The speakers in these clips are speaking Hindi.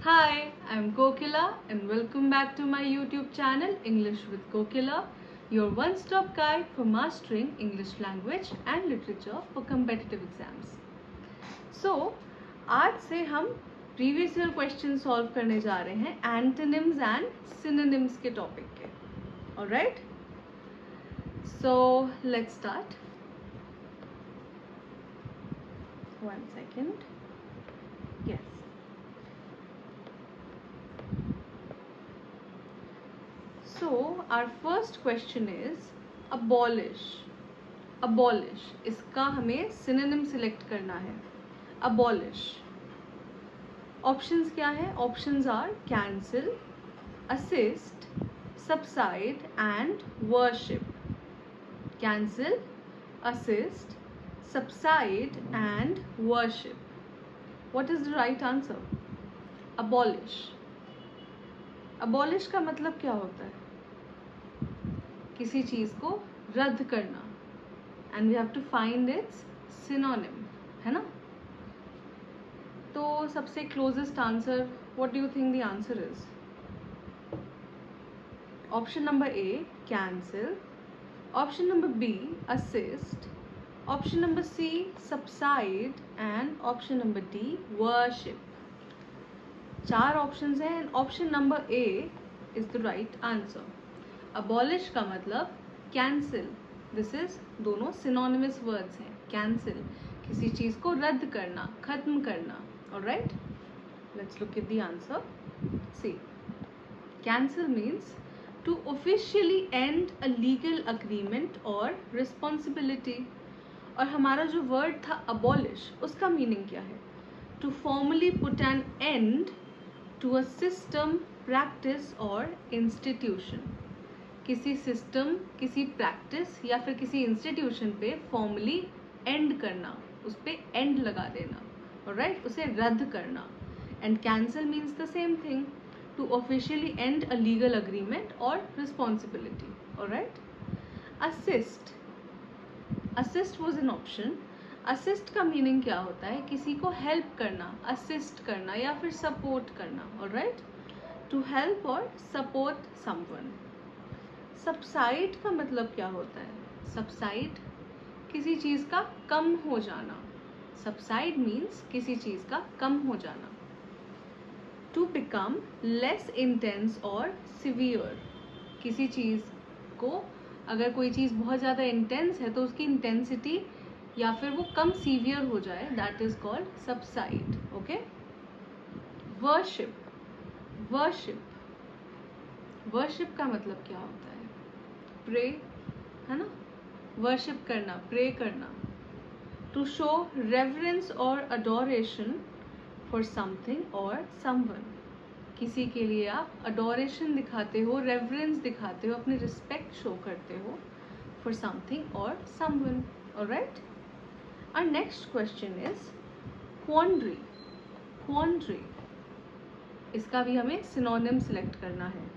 Hi, I'm Kokila and welcome back to my YouTube channel English with Kokila, your one-stop guide for mastering English language and literature for competitive exams. So, आज से हम previous year question solve करने जा रहे हैं antonyms and synonyms के topic के. Alright? So, let's start. One second. Yes. So our first question is abolish. Abolish. इसका हमें synonym select करना है. Abolish. Options क्या है? Options are cancel, assist, subside and worship. Cancel, assist, subside and worship. What is the right answer? Abolish. Abolish का मतलब क्या होता है? किसी चीज को रद्द करना. And we have to find its synonym, है ना? तो सबसे closest answer, what do you think the answer is? Option number A cancel, option number B assist, option number C subside and option number D worship. 4 options हैं and option number A is the right answer. Abolish का मतलब कैंसिल. दिस इज दोनों सिनोनिमस वर्ड्स हैं. कैंसिल किसी चीज को रद्द करना, खत्म करना. Alright, let's look at the answer. See, cancel means to officially end a legal agreement और रिस्पॉन्सिबिलिटी. और हमारा जो वर्ड था अबॉलिश, उसका मीनिंग क्या है? To formally put an end to a system, practice और इंस्टीट्यूशन. किसी सिस्टम, किसी प्रैक्टिस या फिर किसी इंस्टीट्यूशन पे फॉर्मली एंड करना, उस पे एंड लगा देना. ऑलराइट, उसे रद्द करना. And cancel means the same thing, to officially end a legal agreement और responsibility. Alright. Assist. Assist was an option. Assist का मीनिंग क्या होता है? किसी को हेल्प करना, असिस्ट करना या फिर सपोर्ट करना. ऑलराइट, टू हेल्प और सपोर्ट समवन. सबसाइड का मतलब क्या होता है? सबसाइड किसी चीज का कम हो जाना. सबसाइड मीन्स किसी चीज का कम हो जाना. टू बिकम लेस इंटेंस और सिवियर. किसी चीज को, अगर कोई चीज बहुत ज्यादा इंटेंस है तो उसकी इंटेंसिटी या फिर वो कम सीवियर हो जाए, that is called subside. Okay. Worship. Worship, worship का मतलब क्या होता है? प्रे, है ना? वर्शिप करना, प्रे करना. टू शो रेवरेंस और अडोरेशन फॉर समथिंग और समवन. किसी के लिए आप अडोरेशन दिखाते हो, रेवरेंस दिखाते हो, अपनी रिस्पेक्ट शो करते हो फॉर समथिंग और someone. Alright. Our next question is quandary. Quandary, इसका भी हमें सिनोनिम सिलेक्ट करना है.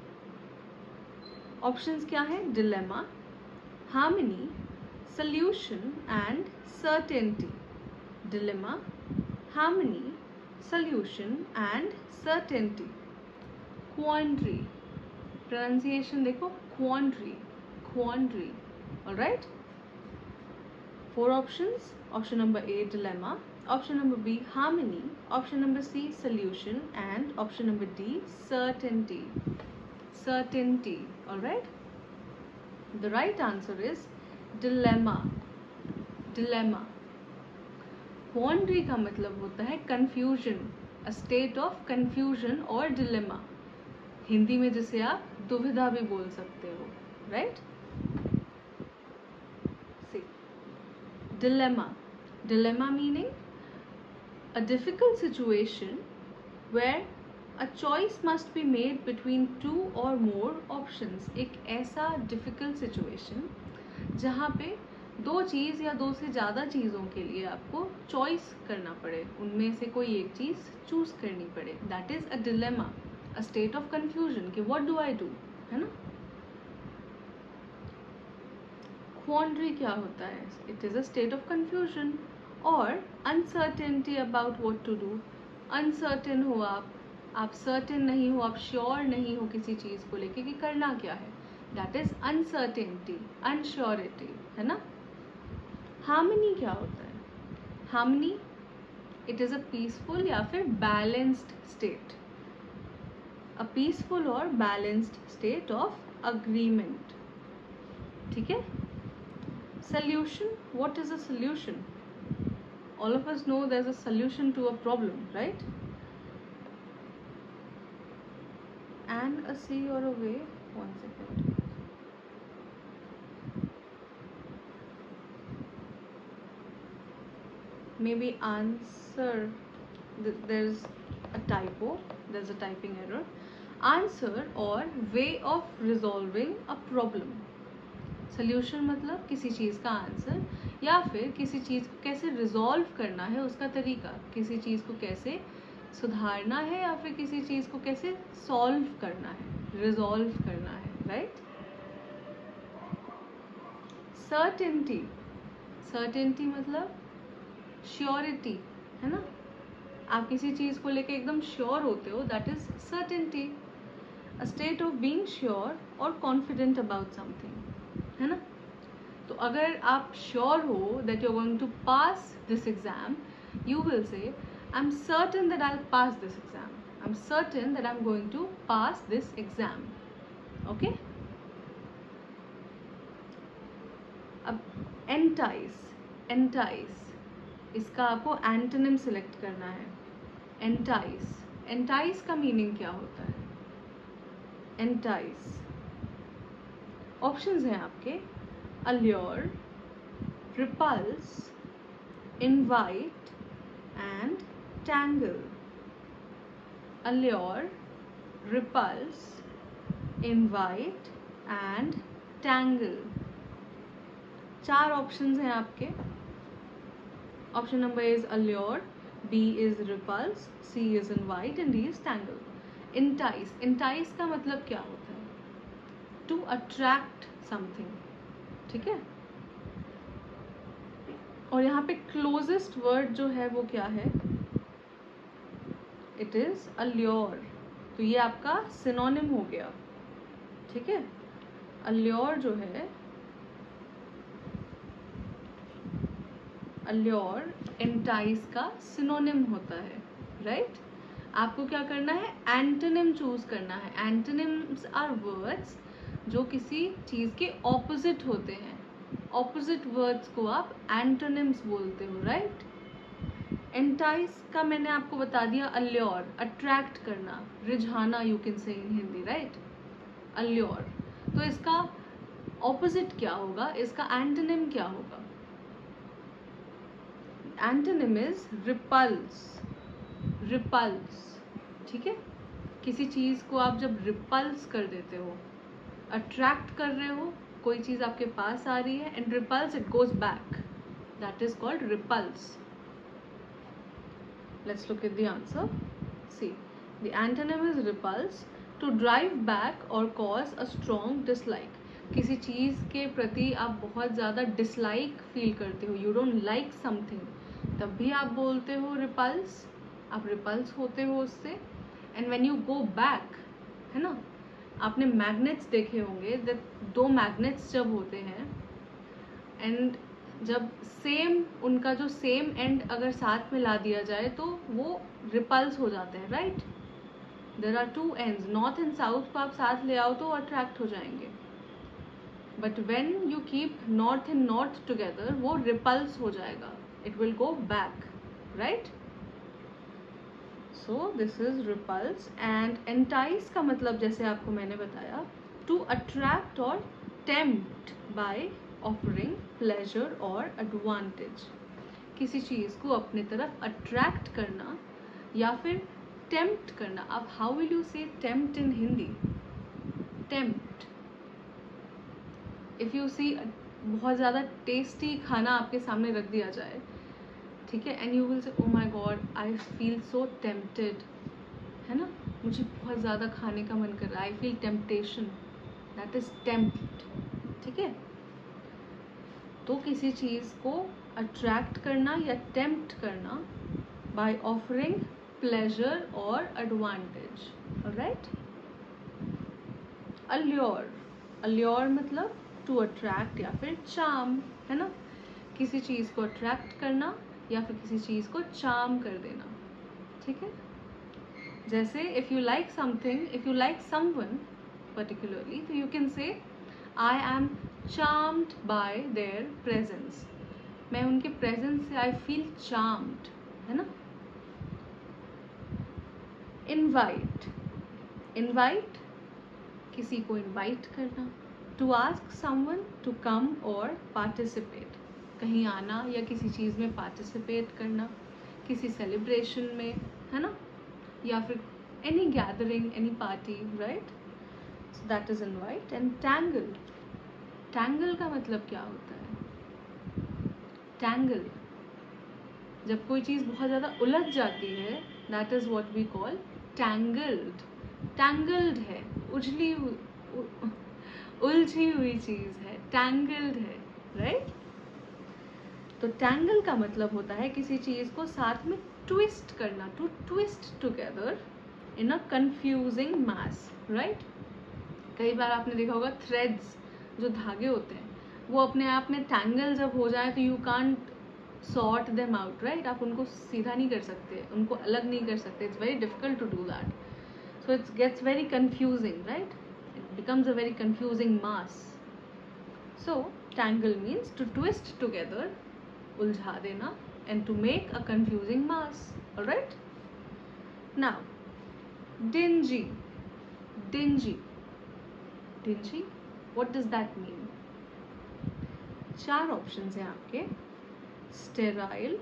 ऑप्शंस क्या है? Dilemma, harmony, solution and certainty. Dilemma, harmony, solution and certainty. Quandary, pronunciation देखो, quandary, quandary. Alright. 4 options. Option number A dilemma, option number B harmony, option number C solution and option number D certainty. Certainty. All right, the right answer is dilemma. Dilemma. Quandary का मतलब होता है confusion, a state of confusion or dilemma. Hindi में जिसे आप दुविधा भी बोल सकते हो. right? See, dilemma. Dilemma meaning a difficult situation where a choice must be made between 2 or more options. एक ऐसा difficult situation जहाँ पे 2 चीज़ या 2 से ज़्यादा चीज़ों के लिए आपको choice करना पड़े, उनमें से कोई एक चीज़ choose करनी पड़े. That is a dilemma, a state of confusion कि what do I do, है ना? Quandary क्या होता है? It is a state of confusion और uncertainty about what to do. Uncertain हो आप, आप सर्टेन नहीं हो, आप श्योर नहीं हो किसी चीज़ को लेके कि करना क्या है, दैट इज अनसर्टेनिटी, अनश्योरिटी, है ना। हार्मनी क्या होता है? Harmony it is a peaceful या फिर बैलेंस्ड स्टेट, अ पीसफुल और बैलेंस्ड स्टेट ऑफ अग्रीमेंट, ठीक है। Solution, what is a solution? All of us know there's a solution to a problem, right? And a C or a way. One second. Maybe answer. There's a typo. There's a typing error. Answer or way of resolving a problem. Solution मतलब किसी चीज़ का आंसर या फिर किसी चीज़ को कैसे रिजॉल्व करना है उसका तरीका, किसी चीज़ को कैसे सुधारना है या फिर किसी चीज़ को कैसे सॉल्व करना है, रिजॉल्व करना है, राइट। सर्टेनिटी, सर्टेनिटी मतलब श्योरिटी, है ना। आप किसी चीज़ को लेके एकदम श्योर होते हो, that is certainty, a state of being sure और कॉन्फिडेंट अबाउट समथिंग, है ना। तो अगर आप श्योर हो that you are going to pass this exam, you will say I am certain that I will pass this exam, I am certain that I am going to pass this exam, okay. अब एंटाइज, एंटाइज इसका आपको एंटोनिम सिलेक्ट करना है। एंटाइज, एंटाइज का मीनिंग क्या होता है? एंटाइज ऑप्शंस हैं आपके, allure, repels, invite and tangle. Allure, repels, invite and tangle, 4 options हैं आपके। Option number is allure, B is repels, C is invite and D is tangle. Entice, entice का मतलब क्या होता है? टू अट्रैक्ट समथिंग, ठीक है। और यहाँ पे क्लोजेस्ट वर्ड जो है वो क्या है? इट इज अल्योर, तो ये आपका सिनोनिम हो गया, ठीक है। अल्योर जो है, अल्योर एंटाइज का सिनोनिम होता है, राइट। आपको क्या करना है? एंटोनिम चूज करना है। एंटोनिम्स आर वर्ड्स जो किसी चीज़ के ऑपोजिट होते हैं, ऑपोजिट वर्ड्स को आप एंटोनिम्स बोलते हो, राइट। एंटाइज का मैंने आपको बता दिया, अल्योर अट्रैक्ट करना, रिझाना, यू कैन से इन हिंदी, राइट, अल्योर। तो इसका ऑपोजिट क्या होगा, इसका एंटोनिम क्या होगा? एंटोनिम इज रिपल्स, रिपल्स, ठीक है। किसी चीज़ को आप जब रिपल्स कर देते हो, अट्रैक्ट कर रहे हो, कोई चीज़ आपके पास आ रही है and repels it goes back, that is called repels. Let's look at the answer. See, the antonym is repels, to drive back और कॉज अ स्ट्रॉन्ग डिसलाइक। किसी चीज़ के प्रति आप बहुत ज़्यादा डिसलाइक फील करते हो, यू डोंट लाइक समथिंग, तब भी आप बोलते हो रिपल्स, आप रिपल्स होते हो उससे। And when you go back, है ना, आपने मैग्नेट्स देखे होंगे, दो मैग्नेट्स जब होते हैं एंड जब सेम, उनका जो सेम एंड अगर साथ में ला दिया जाए तो वो रिपल्स हो जाते हैं, right. There are 2 ends, north and south को आप साथ ले आओ तो अट्रैक्ट हो जाएंगे, but when you keep north and north together वो रिपल्स हो जाएगा, it will go back, right. So this is repels. And entice का मतलब जैसे आपको मैंने बताया, टू अट्रैक्ट और टेम्प्ट बाय ऑफरिंग प्लेजर और एडवांटेज। किसी चीज़ को अपने तरफ अट्रैक्ट करना या फिर टेम्प्ट करना। अब how will you say tempt in Hindi? Tempt, if you see बहुत ज़्यादा टेस्टी खाना आपके सामने रख दिया जाए, ठीक है, and you will say oh my God I feel so tempted, है ना, मुझे बहुत ज़्यादा खाने का मन कर रहा है, I feel temptation, that is tempt, ठीक है। तो किसी चीज़ को अट्रैक्ट करना या टेम्प्ट करना बाय ऑफरिंग प्लेजर और एडवांटेज. ऑलराइट. अल्योर. अल्योर मतलब टू अट्रैक्ट या फिर चार्म, है ना. किसी चीज़ को अट्रैक्ट करना या फिर किसी चीज़ को चार्म कर देना. ठीक है. जैसे if you like something, if you like someone particularly, तो you can say I am charmed by their presence. मैं उनके प्रेजेंस से आई फील चार्म्ड, है ना. इनवाइट. इनवाइट किसी को इनवाइट करना. To ask someone to come और पार्टिसिपेट. कहीं आना या किसी चीज़ में पार्टिसिपेट करना, किसी सेलिब्रेशन में, है ना, या फिर any gathering, any party, right. So that is invite. And tangle. Tangle का मतलब क्या होता है? टैंगल जब कोई चीज़ बहुत ज़्यादा उलझ जाती है, that is what we call tangled. Tangled है, उलझी हुई चीज़ है, टैंगल्ड है, राइट. तो टैंगल का मतलब होता है किसी चीज़ को साथ में ट्विस्ट करना, to twist together in a confusing mess, right. कई बार आपने देखा होगा थ्रेड्स, जो धागे होते हैं, वो अपने आप में टैंगल जब हो जाए तो you can't sort them out, right. आप उनको सीधा नहीं कर सकते, उनको अलग नहीं कर सकते. It's very difficult to do that. So it's gets very confusing, right. It becomes a very confusing mass. So tangle means to twist together, उलझा देना, and to make a confusing mass. All right. Now, dingy. Dingy. Dingy. What does that mean? 4 options हैं आपके. Sterile,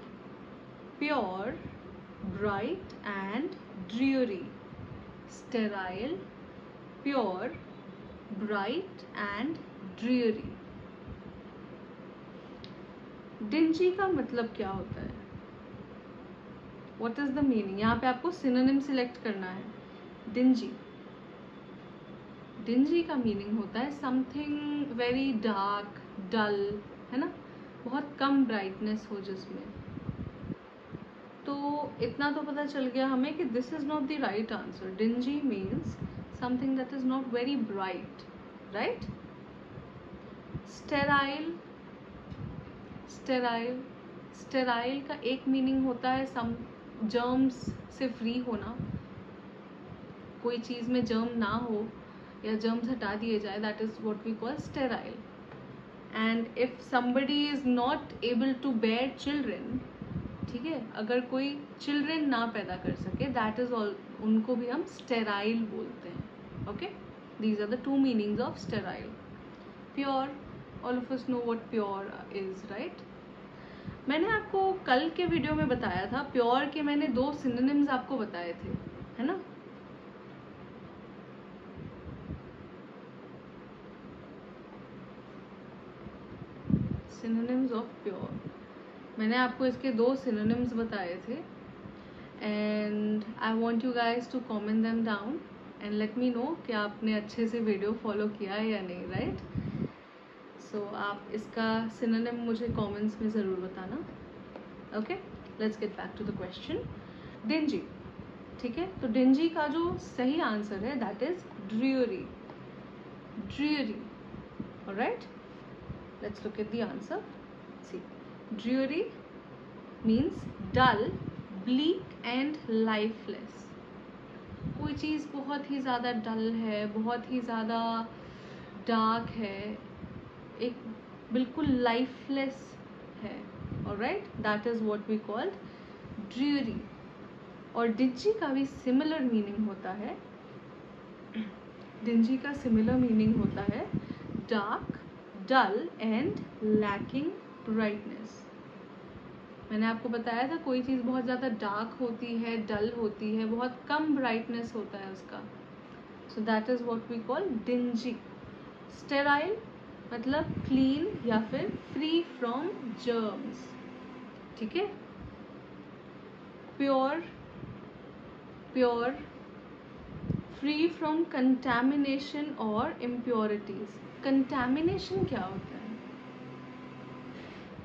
pure, bright and dreary. Sterile, pure, bright and dreary. Dingy का मतलब क्या होता है? What is the meaning? यहाँ पे आपको सिनोनिम सिलेक्ट करना है. डिंजी. डिंजी का मीनिंग होता है समथिंग वेरी डार्क, डल, है ना, बहुत कम ब्राइटनेस हो जिसमें. तो इतना तो पता चल गया हमें कि this is not the right answer. Dingy means something that is not very bright, right. Sterile. Sterile. Sterile का एक मीनिंग होता है सम जर्म्स से फ्री होना. कोई चीज़ में जर्म ना हो या जर्म्स हटा दिए जाए, that is what we call sterile. And if somebody is not able to bear children, ठीक है, अगर कोई चिल्ड्रेन ना पैदा कर सके, दैट इज ऑल, उनको भी हम स्टेराइल बोलते हैं. Okay. These are the 2 meanings of sterile. Pure. All of us know what pure is, right. मैंने आपको कल के वीडियो में बताया था प्योर के, मैंने 2 सिनोनिम्स आपको बताए थे, है ना. सिनोनिम्स ऑफ प्योर, मैंने आपको इसके 2 सिनोनिम्स बताए थे. And I want you guys to comment them down and let me know कि आपने अच्छे से वीडियो फॉलो किया है या नहीं, राइट. सो आप इसका सिनोनिम मुझे कमेंट्स में ज़रूर बताना. Okay. Let's get back to the question. Dingy. ठीक है. तो डिंजी का जो सही आंसर है that is dreary. Dreary. Alright. Let's look at the answer. C. Dreary means dull, bleak and lifeless. कोई चीज़ बहुत ही ज़्यादा डल है, बहुत ही ज़्यादा डार्क है, एक बिल्कुल लाइफलेस है. Alright. That is what we called dreary. और डिंजी का भी सिमिलर मीनिंग होता है. डिंजी का सिमिलर मीनिंग होता है dark, dull and lacking brightness. मैंने आपको बताया था कोई चीज़ बहुत ज़्यादा डार्क होती है, डल होती है, बहुत कम ब्राइटनेस होता है उसका. So that is what we call dingy. Sterile मतलब क्लीन या फिर फ्री फ्रॉम जर्म्स. ठीक है. Pure. Pure free from contamination और इम्प्योरिटीज. कंटैमिनेशन क्या होता है?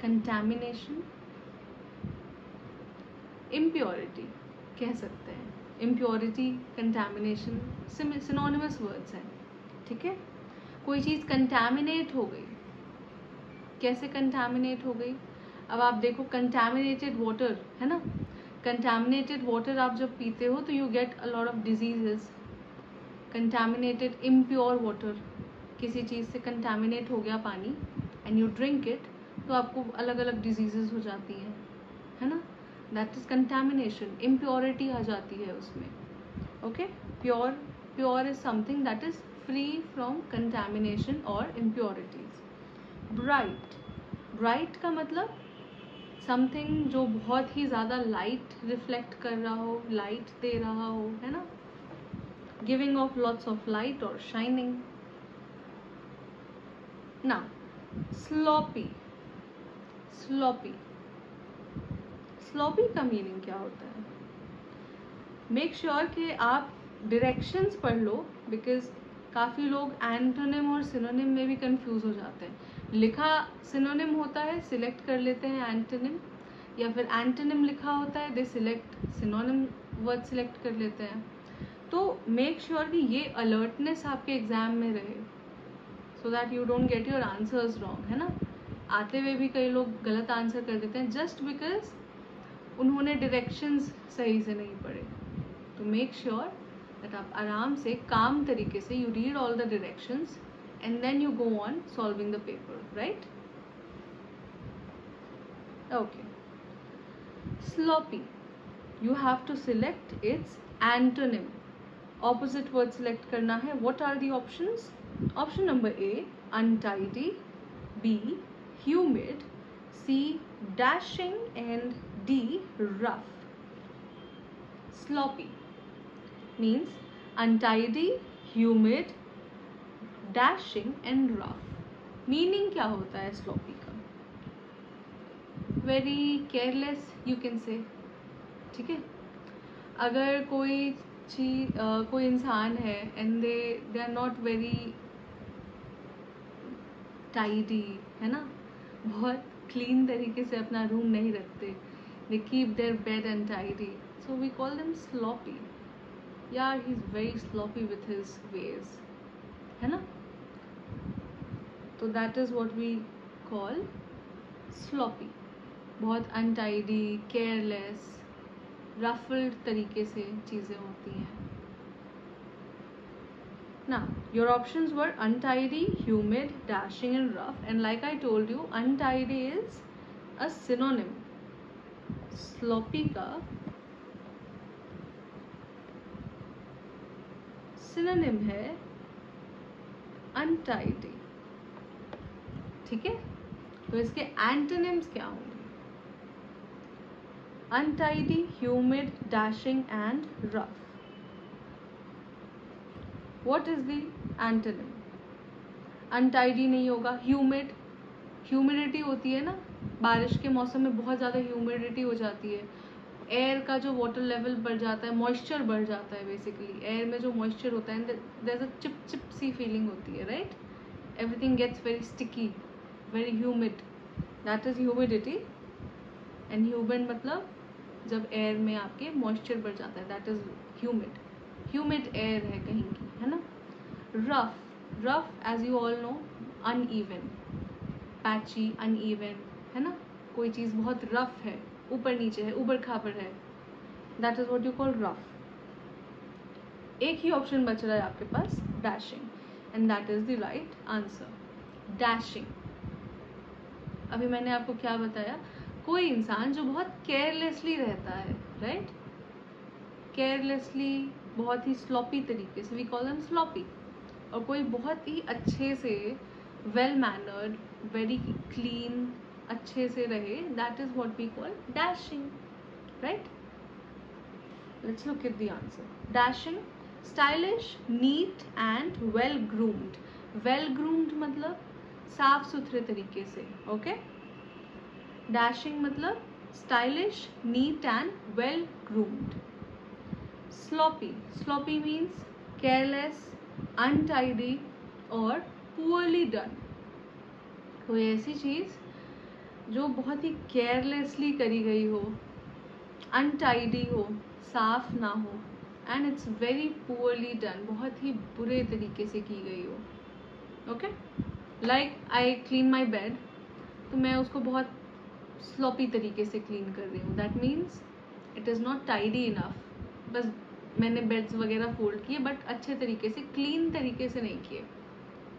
Contamination, impurity. कह सकते हैं. इम्प्योरिटी, कंटैमिनेशन सिनोनिमस वर्ड्स हैं. ठीक है. कोई चीज़ कंटैमिनेट हो गई. कैसे कंटैमिनेट हो गई? अब आप देखो, कंटैमिनेटेड वाटर है ना, कंटैमिनेटेड वाटर आप जब पीते हो तो you get a lot of diseases. Contaminated impure water, किसी चीज़ से कंटैमिनेट हो गया पानी एंड यू ड्रिंक इट, तो आपको अलग अलग डिजीजेस हो जाती हैं, है ना. That is contamination. इम्प्योरिटी आ जाती है उसमें. Okay. Pure is something that is free from contamination और इम्प्योरिटीज. ब्राइट का मतलब समथिंग जो बहुत ही ज़्यादा लाइट रिफ्लेक्ट कर रहा हो, लाइट दे रहा हो, है ना. Giving of lots of light और शाइनिंग. ना स्लॉपी का मीनिंग क्या होता है? मेक श्योर कि आप डायरेक्शंस पढ़ लो, बिकॉज काफ़ी लोग एंटोनिम और सिनोनिम में भी कंफ्यूज हो जाते हैं. लिखा सिनोनिम होता है, सिलेक्ट कर लेते हैं एंटोनिम, या फिर एंटोनिम लिखा होता है, दे सिलेक्ट सिनोनिम वर्ड सिलेक्ट कर लेते हैं. तो मेक श्योर कि ये अलर्टनेस आपके एग्जाम में रहे, so that you don't get your answers wrong, है ना. आते हुए भी कई लोग गलत आंसर कर देते हैं जस्ट बिकॉज उन्होंने डायरेक्शंस सही से नहीं पढ़े. तो मेक श्योर दैट आप आराम से काम तरीके से you read all the directions and then you go on solving the paper, right. Okay. Sloppy, you have to select its antonym. Opposite word select करना है. What are the options? Option number A, untidy, B, humid, C, dashing, and D, rough. Sloppy means untidy, humid, dashing and rough. Meaning क्या होता है sloppy का? Very careless you can say. ठीक है. अगर कोई कोई इंसान है and they are not very tidy, है ना, बहुत क्लीन तरीके से अपना रूम नहीं रखते, they keep their bed untidy, so we call them sloppy. यार he is very sloppy with his ways, है ना. तो that is what we call sloppy. बहुत अनटाइडी, केयरलेस, रफल्ड तरीके से चीज़ें होती हैं. Now, your options were untidy, humid, dashing and rough, and like I told you, untidy is a synonym. Sloppy का synonym है untidy. ठीक है. तो इसके antonyms क्या होंगे? Untidy, humid, dashing and rough. What is the antonym? Untidy नहीं होगा. Humid, ह्यूमिडिटी होती है ना, बारिश के मौसम में बहुत ज़्यादा ह्यूमिडिटी हो जाती है. एयर का जो वाटर लेवल बढ़ जाता है, मॉइस्चर बढ़ जाता है. बेसिकली एयर में जो मॉइस्चर होता है, देयर इज अ चिप चिप सी फीलिंग होती है, right. Everything gets very sticky, very humid. That is humidity. And humid मतलब जब एयर में आपके मॉइस्चर बढ़ जाता है, that is humid. Humid air है कहीं की, है ना. Rough as you all know, uneven, patchy, uneven, है ना. कोई चीज़ बहुत रफ है, ऊपर नीचे है, ऊपर खापर है, that is what you call rough. एक ही ऑप्शन बच रहा है आपके पास, dashing, and that is the right answer. Dashing. अभी मैंने आपको क्या बताया? कोई इंसान जो बहुत केयरलेसली रहता है, राइट. केयरलेसली, बहुत ही स्लॉपी तरीके से, वी कॉल देम स्लॉपी. और कोई बहुत ही अच्छे से, वेल मैनर्ड, वेरी क्लीन, अच्छे से रहे, that is what we call dashing, right. Let's look at the answer. Dashing, stylish, neat and well groomed. Well groomed मतलब साफ सुथरे तरीके से, ओके. डैशिंग मतलब stylish, neat and well groomed. Sloppy means careless, untidy और पुअरली डन. कोई ऐसी चीज़ जो बहुत ही केयरलेसली करी गई हो, अनटाइडी हो, साफ ना हो and it's very poorly done, बहुत ही बुरे तरीके से की गई हो. Okay, like I clean my bed, तो मैं उसको बहुत स्लॉपी तरीके से क्लीन कर रही हूँ. That means it is not tidy enough. बस मैंने बेड्स वगैरह फोल्ड किए बट अच्छे तरीके से, क्लीन तरीके से नहीं किए,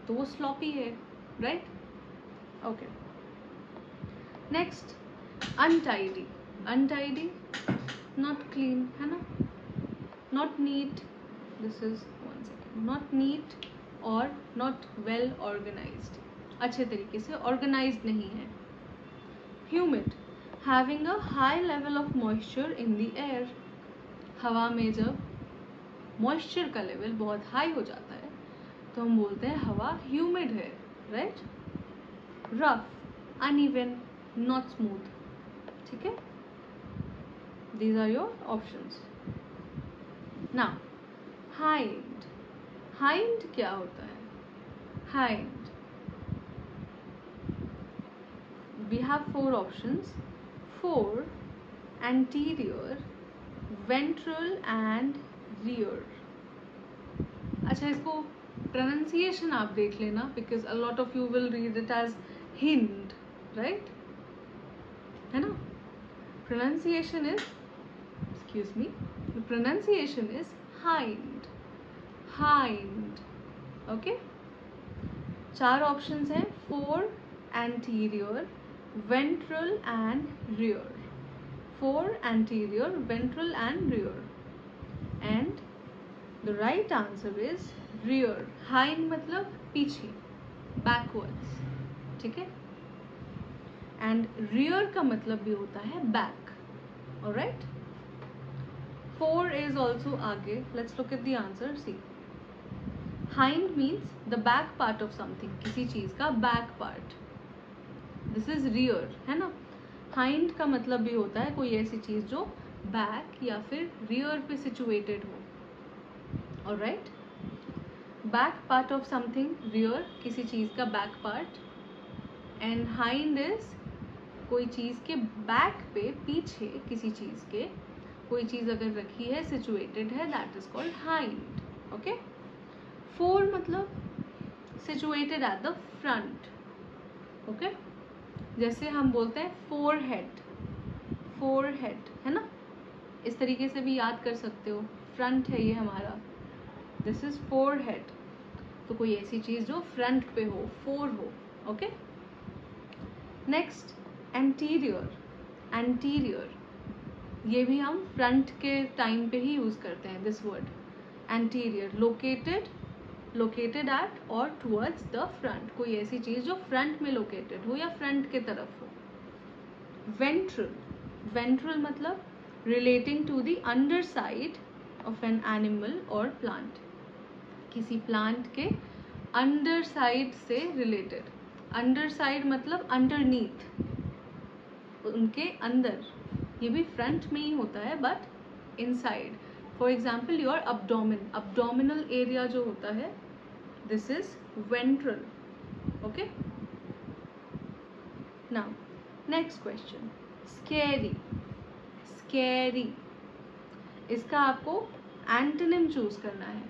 तो वो स्लॉपी है, right? Okay, next untidy. Untidy, not clean, है ना? Not neat, this is one second, not neat और नॉट वेल ऑर्गेनाइज्ड, अच्छे तरीके से ऑर्गेनाइज्ड नहीं है. Humid, having a high level of moisture in the air. हवा में जब मॉइस्चर का लेवल बहुत हाई हो जाता है तो हम बोलते हैं हवा ह्यूमिड है, right? Rough, uneven, not smooth. ठीक है, these are your options. Now hind. Hind क्या होता है? Hind, we have 4 options: fore, anterior, ventral and rear. अच्छा, इसको प्रोनाउंसिएशन आप देख लेना, because a lot of you will read it as hind, right? है ना? Pronunciation is, excuse me, the pronunciation is hind. Hind. Okay, 4 options हैं: fore, anterior, ventral and rear. Fore, anterior, ventral and rear. And the right answer is rear. hind मतलब पीछे, backwards. ठीक है? and rear का मतलब भी होता है back. alright, 4 is also आगे. let's look at the answer. see, hind means the back part of something, किसी चीज का back part. this is rear, है ना? hind का मतलब भी होता है कोई ऐसी चीज जो back या फिर rear पे situated हो. Alright, back part of something, rear, किसी चीज़ का back part, and hind is कोई चीज़ के back पे, पीछे किसी चीज़ के कोई चीज़ अगर रखी है, situated है, that is called hind. okay, four मतलब situated at the front. okay, जैसे हम बोलते हैं forehead. forehead, है ना? इस तरीके से भी याद कर सकते हो, फ्रंट है ये हमारा, दिस इज फोरहेड. तो कोई ऐसी चीज जो फ्रंट पे हो, फोर हो. Okay, next anterior. एंटीरियर, ये भी हम फ्रंट के टाइम पे ही यूज करते हैं this word. Anterior, located, located at और टुवर्ड्स द फ्रंट, कोई ऐसी चीज जो फ्रंट में लोकेटेड हो या फ्रंट के तरफ हो. वेंट्रल. वेंट्रल मतलब relating to the underside of an animal और प्लांट, किसी प्लांट के अंडर साइड से रिलेटेड. अंडर साइड मतलब अंडरनीथ, उनके अंदर. ये भी फ्रंट में ही होता है but inside. For example your abdomen, abdominal area जो होता है, this is ventral. Okay, now next question, scary. Scary, इसका आपको एंटोनिम चूज करना है.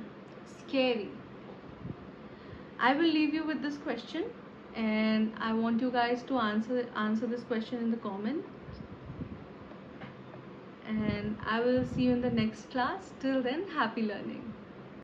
Scary. I will leave you with this question and I want you guys to answer this question in the comments, and I will see you in the next class. Till then, happy learning.